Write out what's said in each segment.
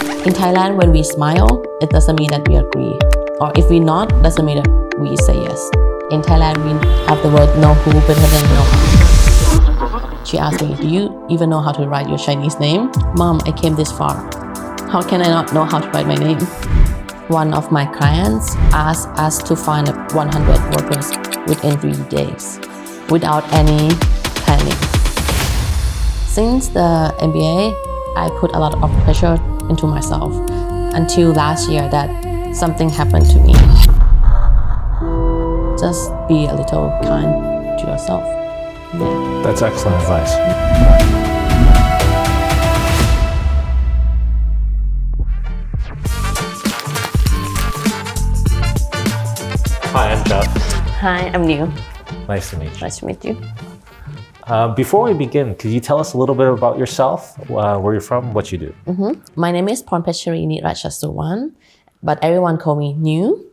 In Thailand, when we smile, it doesn't mean that we agree. Or if we nod, doesn't mean that we say yes. In Thailand, we have the word know who better than know how. She asked me, do you even know how to write your Chinese name? Mom, I came this far. How can I not know how to write my name? One of my clients asked us to find 100 workers within 3 days without any planning. Since the MBA, I put a lot of pressure into myself until last year that something happened to me. Just be a little kind to yourself. Yeah. That's excellent advice. Hi, I'm Jeff. Hi, I'm Niu. Nice to meet you. Nice to meet you. Before we begin, could you tell us a little bit about yourself, where you're from, what you do? My name is Pornpetcharee Nirachatsuwan, but everyone call me Niu.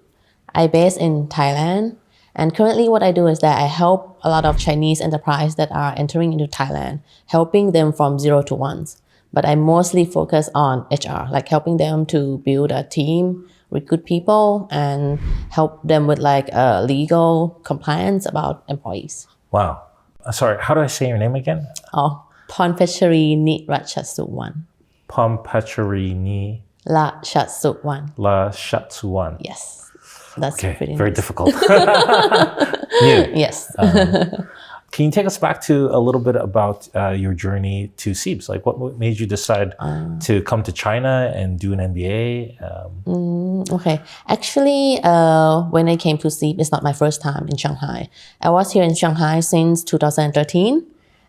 I'm based in Thailand, and currently what I do is that I help a lot of Chinese enterprises that are entering into Thailand, helping them from 0 to 1. But I mostly focus on HR, like helping them to build a team, recruit people, and help them with legal compliance about employees. Wow. Sorry, how do I say your name again? Pornpetcharee Nirachatsuwan. Pornpetcharee Nirachatsuwan. Yes, that's pretty very nice. Difficult. New. Yes. Can you take us back to a little bit about your journey to CEIBS? Like, what made you decide to come to China and do an MBA? Okay. Actually, when I came to CEIBS, it's not my first time in Shanghai. I was here in Shanghai since 2013.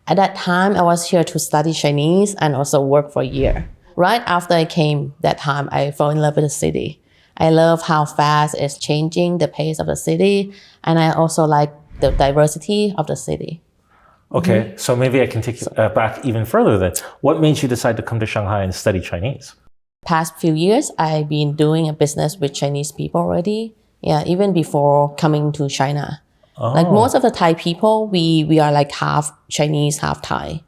At that time, I was here to study Chinese and also work for a year. Right after I came that time, I fell in love with the city. I love how fast it's changing, the pace of the city, and I also like the diversity of the city. Okay, so maybe I can take you back even further then. What made you decide to come to Shanghai and study Chinese? Past few years, I've been doing a business with Chinese people already. Yeah, even before coming to China. Like most of the Thai people, we are like half Chinese, half Thai.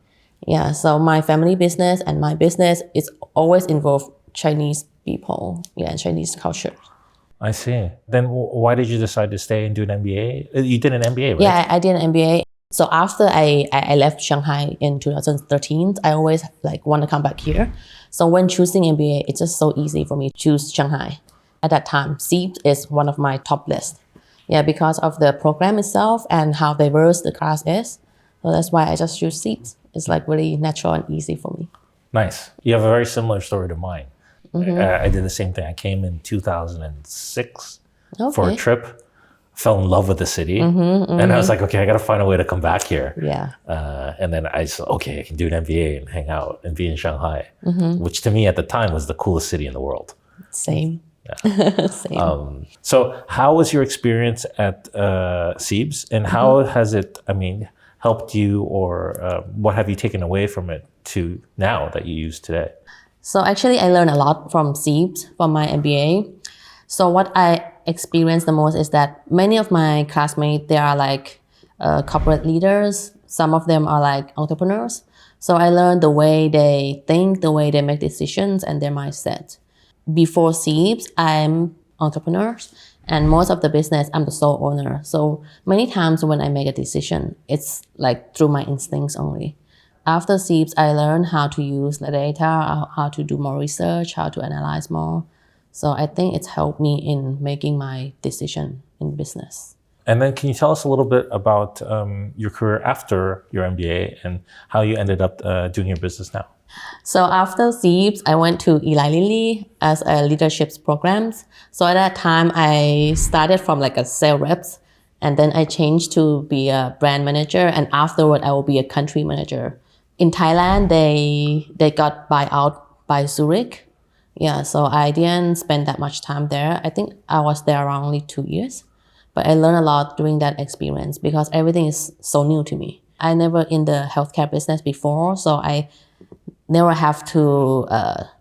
Yeah, so my family business and my business is always involve Chinese people, and Chinese culture. I see. Then why did you decide to stay and do an MBA? You did an MBA, right? Yeah, I did an MBA. So after I left Shanghai in 2013, I always want to come back here. So when choosing MBA, it's just so easy for me to choose Shanghai. At that time, CEIBS is one of my top lists. Yeah, because of the program itself and how diverse the class is. So that's why I just choose CEIBS. It's really natural and easy for me. Nice. You have a very similar story to mine. I did the same thing. I came in 2006 for a trip, fell in love with the city, and I was like, okay, I got to find a way to come back here. Yeah. And then I said, okay, I can do an MBA and hang out and be in Shanghai, which to me at the time was the coolest city in the world. Same. Yeah. Same. So how was your experience at CEIBS, and how has it, helped you, or what have you taken away from it to now that you use today? So actually, I learned a lot from CEIBS, from my MBA. So what I experienced the most is that many of my classmates, they are corporate leaders. Some of them are entrepreneurs. So I learned the way they think, the way they make decisions, and their mindset. Before CEIBS, I'm entrepreneurs, and most of the business, I'm the sole owner. So many times when I make a decision, it's through my instincts only. After CEIBS, I learned how to use the data, how to do more research, how to analyze more. So I think it's helped me in making my decision in business. And then can you tell us a little bit about your career after your MBA and how you ended up doing your business now? So after CEIBS, I went to Eli Lilly as a leadership programs. So at that time, I started from a sales reps, and then I changed to be a brand manager, and afterward, I will be a country manager. In Thailand, they got buy out by Zurich. Yeah, so I didn't spend that much time there. I think I was there around only 2 years. But I learned a lot during that experience because everything is so new to me. I never in the healthcare business before, so I never have to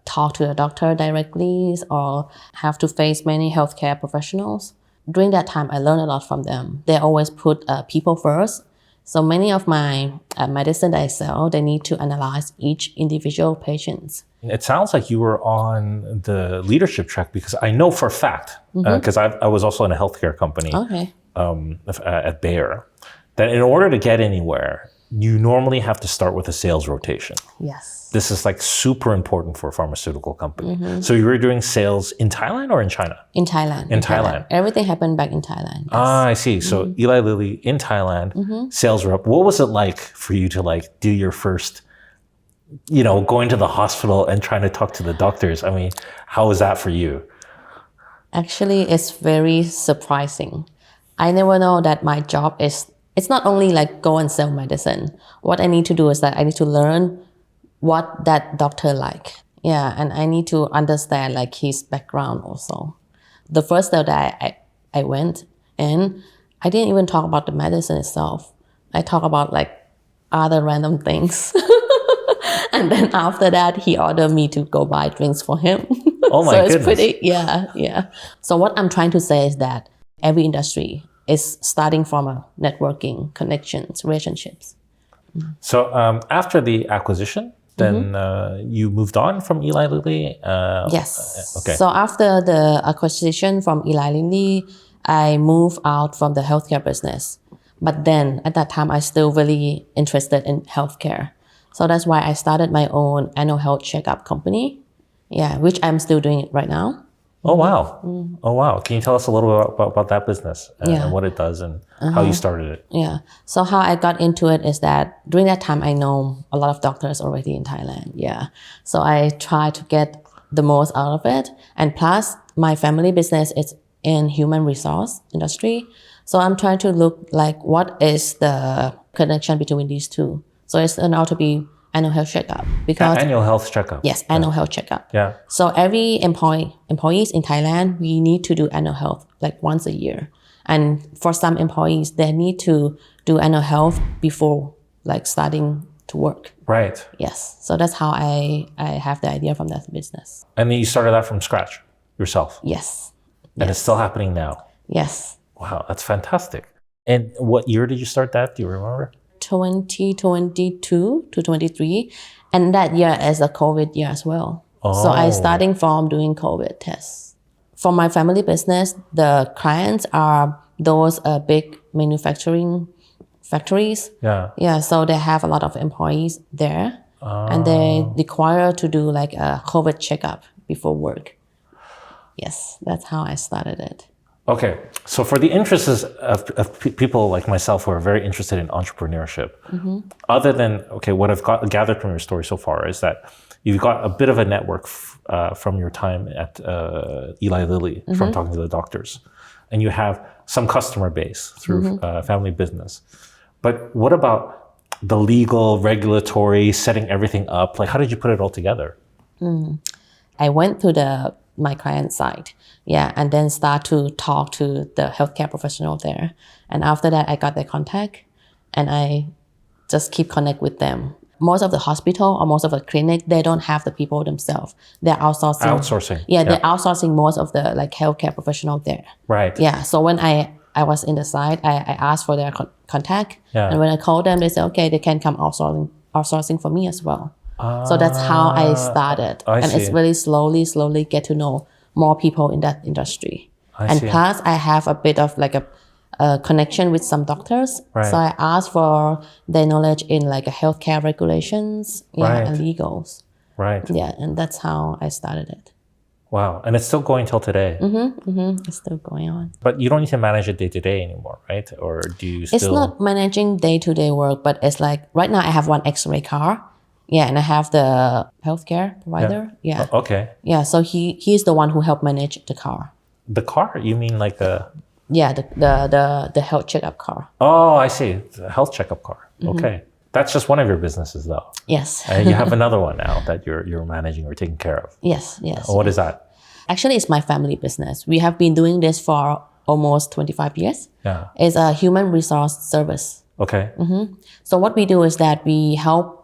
talk to a doctor directly or have to face many healthcare professionals. During that time, I learned a lot from them. They always put people first. So many of my medicine that I sell, they need to analyze each individual patient. It sounds like you were on the leadership track, because I know for a fact, because I was also in a healthcare company at Bayer, that in order to get anywhere, you normally have to start with a sales rotation. Yes. This is like super important for a pharmaceutical company. So you were doing sales in Thailand or in China? In Thailand. In Thailand. Everything happened back in Thailand. Yes. Ah, I see. So Eli Lilly in Thailand, sales rep. What was it like for you to like do your first, going to the hospital and trying to talk to the doctors? I mean, how was that for you? Actually, it's very surprising. I never know that my job it's not only like go and sell medicine. What I need to do is that I need to learn what that doctor like. Yeah, and I need to understand like his background also. The first day that I went in, I didn't even talk about the medicine itself. I talk about like other random things. And then after that, he ordered me to go buy drinks for him. Oh my goodness. So it's pretty, yeah. So what I'm trying to say is that every industry is starting from a networking, connections, relationships. So after the acquisition, then you moved on from Eli Lilly? Yes. Okay. So after the acquisition from Eli Lilly, I moved out from the healthcare business. But then at that time, I still really interested in healthcare. So that's why I started my own annual health checkup company. Yeah, which I'm still doing it right now. Oh, wow. Oh, wow. Can you tell us a little bit about that business and what it does and how you started it? Yeah. So how I got into it is that during that time, I know a lot of doctors already in Thailand. Yeah. So I try to get the most out of it. And plus, my family business is in human resource industry. So I'm trying to look like what is the connection between these two. So it's turned out to be annual health checkup. Because annual health checkup. Yes, annual health checkup. Yeah. So every employees in Thailand, we need to do annual health like once a year. And for some employees, they need to do annual health before like starting to work. Right. Yes. So that's how I have the idea from that business. And then you started that from scratch yourself? Yes. And it's still happening now? Yes. Wow, that's fantastic. And what year did you start that? Do you remember? 2022 to 23. And that year is a COVID year as well. Oh. So I starting from doing COVID tests. For my family business, the clients are those big manufacturing factories. Yeah. Yeah, so they have a lot of employees there. And they require to do like a COVID checkup before work. Yes, that's how I started it. Okay, so for the interests of people like myself who are very interested in entrepreneurship, other than, what I've gathered from your story so far is that you've got a bit of a network from your time at Eli Lilly, from talking to the doctors, and you have some customer base through family business. But what about the legal, regulatory, setting everything up? Like, how did you put it all together? I went to my client side, and then start to talk to the healthcare professional there. And after that, I got their contact, and I just keep connect with them. Most of the hospital or most of the clinic, they don't have the people themselves. They're outsourcing. Yeah, they're outsourcing most of the like healthcare professional there. Right. Yeah. So when I was in the site, I asked for their contact, and when I called them, they said, okay, they can come outsourcing for me as well. So that's how I started. And it's really slowly get to know more people in that industry. Plus, I have a bit of like a connection with some doctors. Right. So I asked for their knowledge in like a healthcare regulations and legals. Right. Yeah, and that's how I started it. Wow. And it's still going till today. It's still going on. But you don't need to manage it day to day anymore, right? Or do you still? It's not managing day-to-day work, but it's like right now I have one X-ray car. Yeah, and I have the healthcare provider. Yeah. Okay. Yeah, so he's the one who helped manage the car. The car? You mean like the? Yeah, the health checkup car. Oh, I see. The health checkup car. Okay. That's just one of your businesses, though. Yes. And you have another one now that you're managing or taking care of. Yes. What is that? Actually, it's my family business. We have been doing this for almost 25 years. Yeah. It's a human resource service. Okay. So what we do is that we help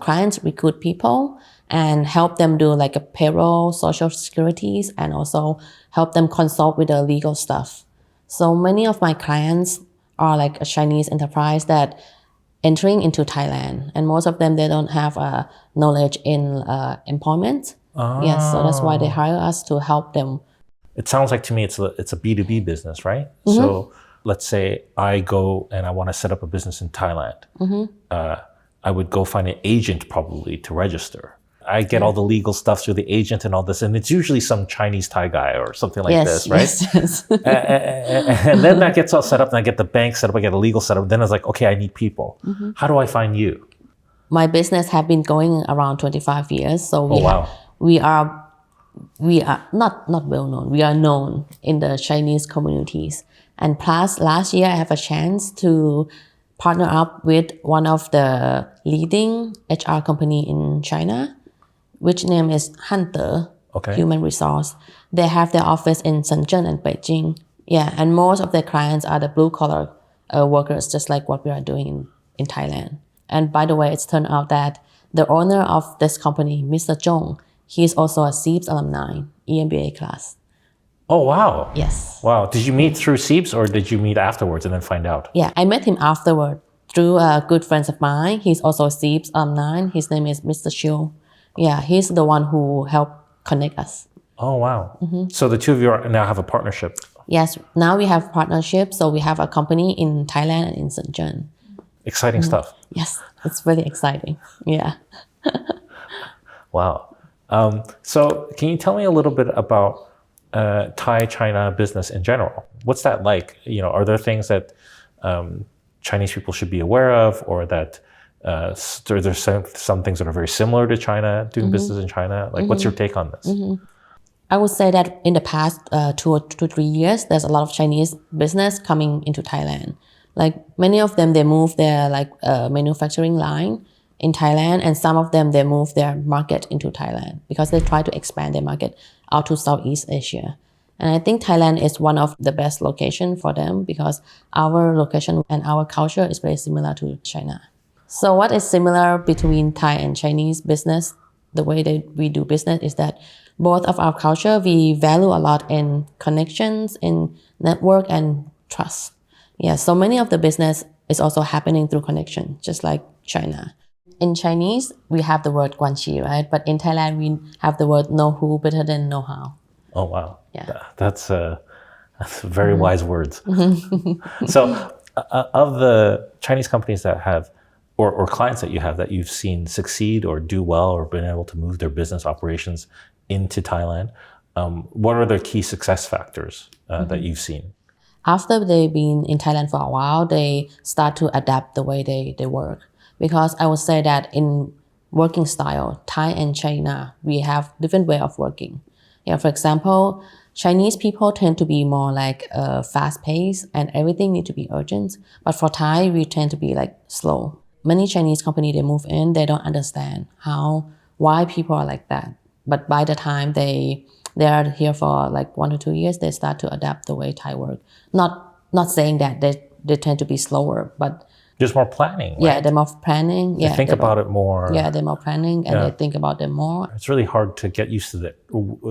clients recruit people and help them do like a payroll, social securities, and also help them consult with the legal stuff. So many of my clients are like a Chinese enterprise that entering into Thailand, and most of them they don't have knowledge in employment. Yes, so that's why they hire us to help them. It sounds like to me it's a B2B business, right? So let's say I go and I want to set up a business in Thailand. I would go find an agent probably to register. I get all the legal stuff through the agent and all this, and it's usually some Chinese Thai guy or something like this, right? Yes. And then that gets all set up, and I get the bank set up, I get a legal set up. Then I was like, okay, I need people. How do I find you? My business have been going around 25 years, so we are not well known. We are known in the Chinese communities. And plus, last year I have a chance to partner up with one of the leading HR company in China, which name is Hunter Human Resource. They have their office in Shenzhen and Beijing. Yeah, and most of their clients are the blue collar workers, just like what we are doing in Thailand. And by the way, it's turned out that the owner of this company, Mr. Zhong, he is also a CEIBS alumni, EMBA class. Oh, wow. Yes. Wow. Did you meet through CEIBS or did you meet afterwards and then find out? Yeah, I met him afterward through a good friend of mine. He's also a CEIBS alumni. His name is Mr. Chiu. Yeah, he's the one who helped connect us. Oh, wow. So the two of you now have a partnership. Yes, now we have partnership. So we have a company in Thailand and in Shenzhen. Exciting stuff. Yes, it's really exciting. Yeah. Wow. So can you tell me a little bit about Thai-China business in general? What's that like? Are there things that Chinese people should be aware of, or that there's some things that are very similar to China, doing business in China? Like, what's your take on this? I would say that in the past 2 to 3 years, there's a lot of Chinese business coming into Thailand. Like many of them, they move their manufacturing line in Thailand, and some of them, they move their market into Thailand because they try to expand their market out to Southeast Asia. And I think Thailand is one of the best location for them because our location and our culture is very similar to China. So what is similar between Thai and Chinese business, the way that we do business, is that both of our culture, we value a lot in connections, in network and trust. Yeah, so many of the business is also happening through connection, just like China. In Chinese, we have the word guanxi, right? But in Thailand, we have the word know who better than know how. Oh, wow. Yeah. That's very wise words. So of the Chinese companies that have, or clients that you have that you've seen succeed or do well or been able to move their business operations into Thailand, what are the key success factors that you've seen? After they've been in Thailand for a while, they start to adapt the way they work. Because I would say that in working style, Thai and China, we have different way of working. Yeah, for example, Chinese people tend to be more like fast-paced and everything need to be urgent. But for Thai, we tend to be like slow. Many Chinese companies, they move in, they don't understand why people are like that. But by the time they are here for like 1 to 2 years, they start to adapt the way Thai work. Not saying that they tend to be slower, but just more planning, right? Yeah, they're more planning. They think about it more. Yeah, they're more planning and they think about them more. It's really hard to get used to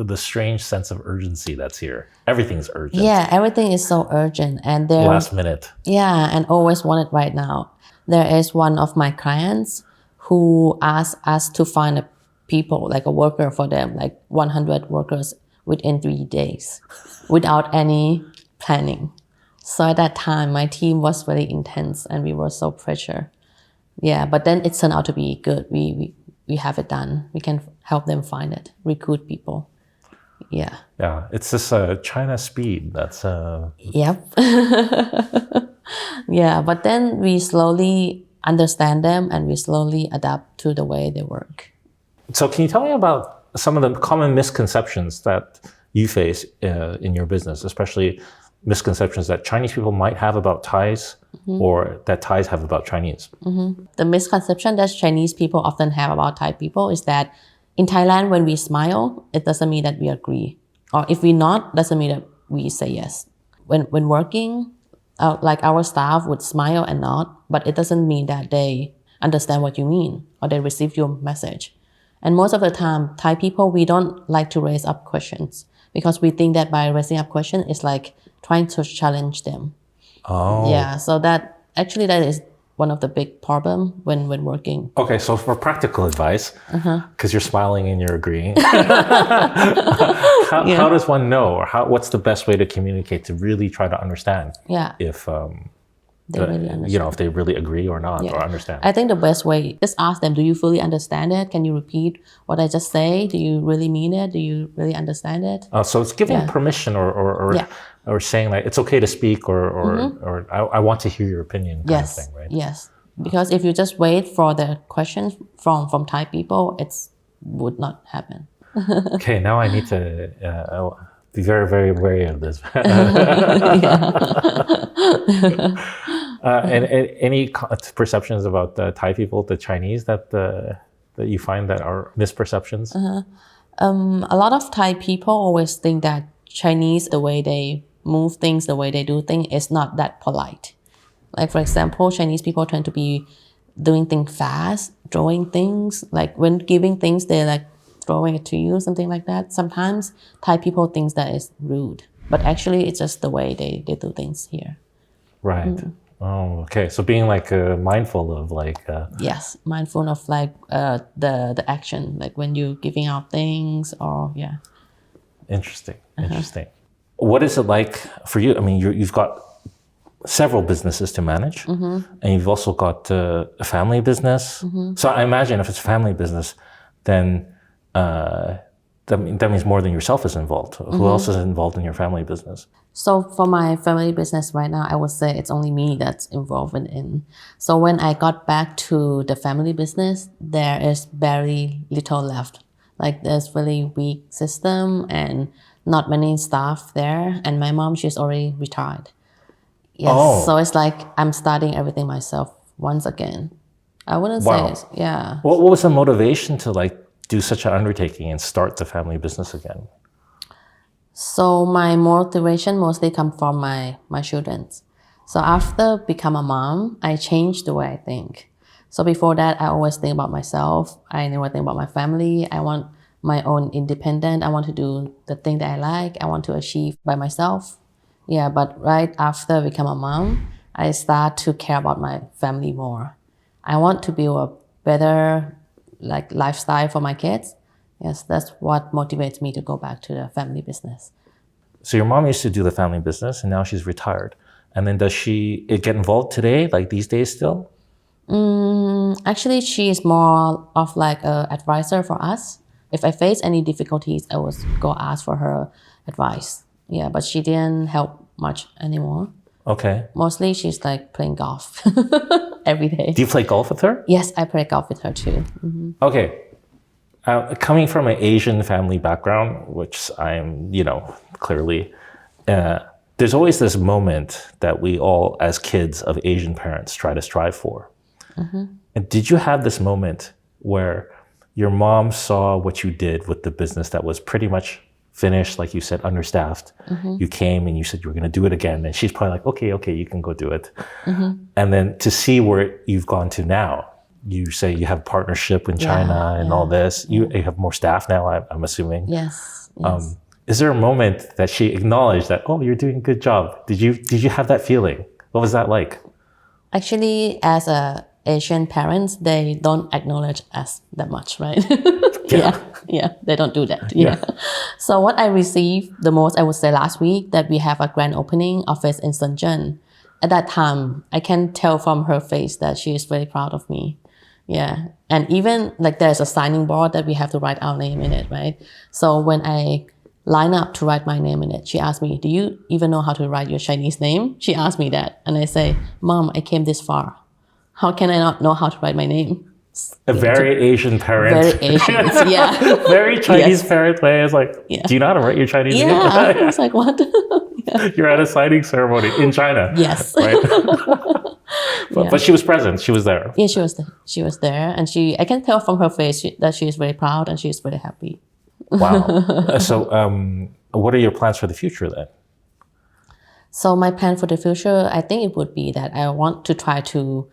the strange sense of urgency that's here. Everything's urgent. Yeah, everything is so urgent and they're last minute. Yeah, and always want it right now. There is one of my clients who asked us to find a people, like a worker for them, like 100 workers within 3 days without any planning. So at that time, my team was very intense and we were so pressured. Yeah, but then it turned out to be good. We have it done. We can help them find it, recruit people. Yeah. Yeah, it's this China speed that's... Yep. Yeah, but then we slowly understand them and we slowly adapt to the way they work. So can you tell me about some of the common misconceptions that you face in your business, especially misconceptions that Chinese people might have about Thais or that Thais have about Chinese? The misconception that Chinese people often have about Thai people is that in Thailand, when we smile, it doesn't mean that we agree. Or if we nod, doesn't mean that we say yes. When working, like our staff would smile and nod, but it doesn't mean that they understand what you mean or they receive your message. And most of the time, Thai people, we don't like to raise up questions because we think that by raising up questions, it's like trying to challenge them. Oh. Yeah, so that is one of the big problem when working. Okay, so for practical advice, because you're smiling and you're agreeing, how does one know, or what's the best way to communicate to really try to understand if they really understand. If they really agree or not, or understand? I think the best way, just ask them, do you fully understand it? Can you repeat what I just say? Do you really mean it? Do you really understand it? So it's giving permission or saying like, it's okay to speak or I want to hear your opinion kind of thing, right? Yes. Because if you just wait for the questions from Thai people, it would not happen. Okay, now I need to be very, very wary of this. And any perceptions about the Thai people, the Chinese, that you find that are misperceptions? A lot of Thai people always think that Chinese, the way they move things, the way they do things, is not that polite. Like, for example, Chinese people tend to be doing things fast, drawing things. Like when giving things, they're like throwing it to you, something like that. Sometimes Thai people think that is rude, but actually it's just the way they do things here. Right. Oh, okay. So being like mindful of like... Yes, mindful of like the action, like when you're giving out things or Interesting. What is it like for you? I mean, you've got several businesses to manage, and you've also got a family business. So I imagine if it's a family business, then that means more than yourself is involved. Who else is involved in your family business? So for my family business right now, I would say it's only me that's involved in. So when I got back to the family business, there is very little left. Like there's really weak system and not many staff there. And my mom, she's already retired. Yes, so it's like I'm starting everything myself once again. I wouldn't say it's, What was the motivation to like do such an undertaking and start the family business again? So my motivation mostly comes from my children. So after become a mom, I changed the way I think. So before that, I always think about myself. I never think about my family. I want my own independence. I want to do the thing that I like. I want to achieve by myself. Yeah, but right after I become a mom, I start to care about my family more. I want to build a better like lifestyle for my kids. Yes, that's what motivates me to go back to the family business. So your mom used to do the family business and now she's retired. And then does she get involved today, like these days still? Actually, she is more of like an advisor for us. If I face any difficulties, I would go ask for her advice. Yeah, but she didn't help much anymore. Okay. Mostly she's like playing golf every day. Do you play golf with her? Yes, I play golf with her too. Okay. Coming from an Asian family background, which I'm, clearly, there's always this moment that we all, as kids of Asian parents, try to strive for. And did you have this moment where your mom saw what you did with the business that was pretty much finished, like you said, understaffed? You came and you said you were going to do it again. And she's probably like, okay, you can go do it. And then to see where you've gone to now, you say you have a partnership in China and all this. You have more staff now, I'm assuming. Yes. Is there a moment that she acknowledged that, oh, you're doing a good job? Did you have that feeling? What was that like? Actually, as a Asian parents, they don't acknowledge us that much, right? They don't do that. So what I received the most, I would say last week, that we have a grand opening office in Shenzhen. At that time, I can tell from her face that she is very proud of me. And even like there's a signing board that we have to write our name in it, right? So when I line up to write my name in it, she asked me, do you even know how to write your Chinese name? She asked me that. And I say, Mom, I came this far. How can I not know how to write my name? A very Asian parent. Very Asian, Very Chinese parent way. It's like, do you know how to write your Chinese name? I was like, what? You're at a signing ceremony in China. Yes. Right? But she was present. She was there. Yeah, she was there. And I can tell from her face that she is very proud and she is very happy. Wow. So what are your plans for the future then? So my plan for the future, I think it would be that I want to try to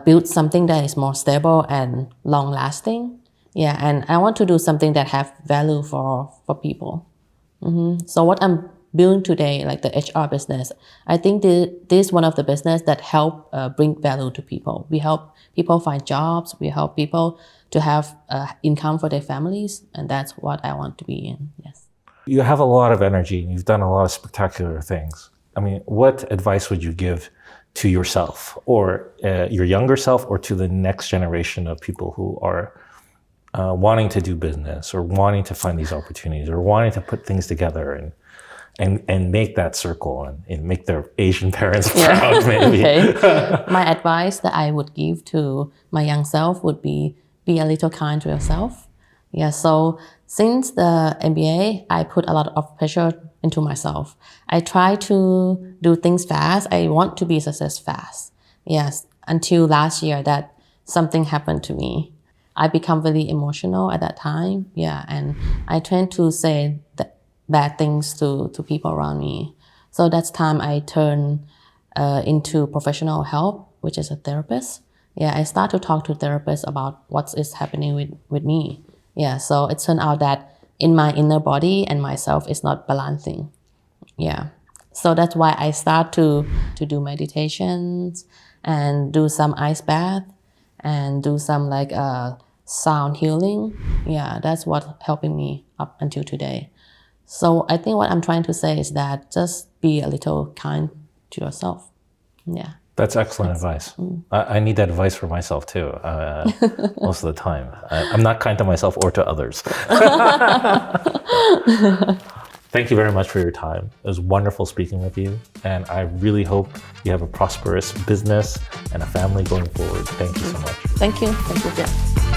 build something that is more stable and long lasting. And I want to do something that have value for people. So what I'm building today, like the HR business, I think this is one of the business that help bring value to people. We help people find jobs. We help people to have income for their families, and that's what I want to be in. Yes. You have a lot of energy and you've done a lot of spectacular things. I mean, what advice would you give to yourself or your younger self, or to the next generation of people who are wanting to do business or wanting to find these opportunities or wanting to put things together and make that circle and make their Asian parents proud, maybe? Okay. My advice that I would give to my young self would be a little kind to yourself. Yeah, so since the MBA, I put a lot of pressure into myself. I try to do things fast. I want to be success fast. Yes, until last year that something happened to me. I become very emotional at that time. Yeah, and I tend to say bad things to people around me. So that's time I turn into professional help, which is a therapist. Yeah, I start to talk to therapists about what is happening with me. Yeah, so it turned out that in my inner body and myself is not balancing. Yeah, so that's why I start to do meditations and do some ice bath and do some like sound healing. Yeah, that's what helping me up until today. So I think what I'm trying to say is that just be a little kind to yourself. Yeah. That's excellent advice. I need that advice for myself too, most of the time. I'm not kind to myself or to others. Thank you very much for your time. It was wonderful speaking with you. And I really hope you have a prosperous business and a family going forward. Thank you so much. Thank you. Thank you, Jeff.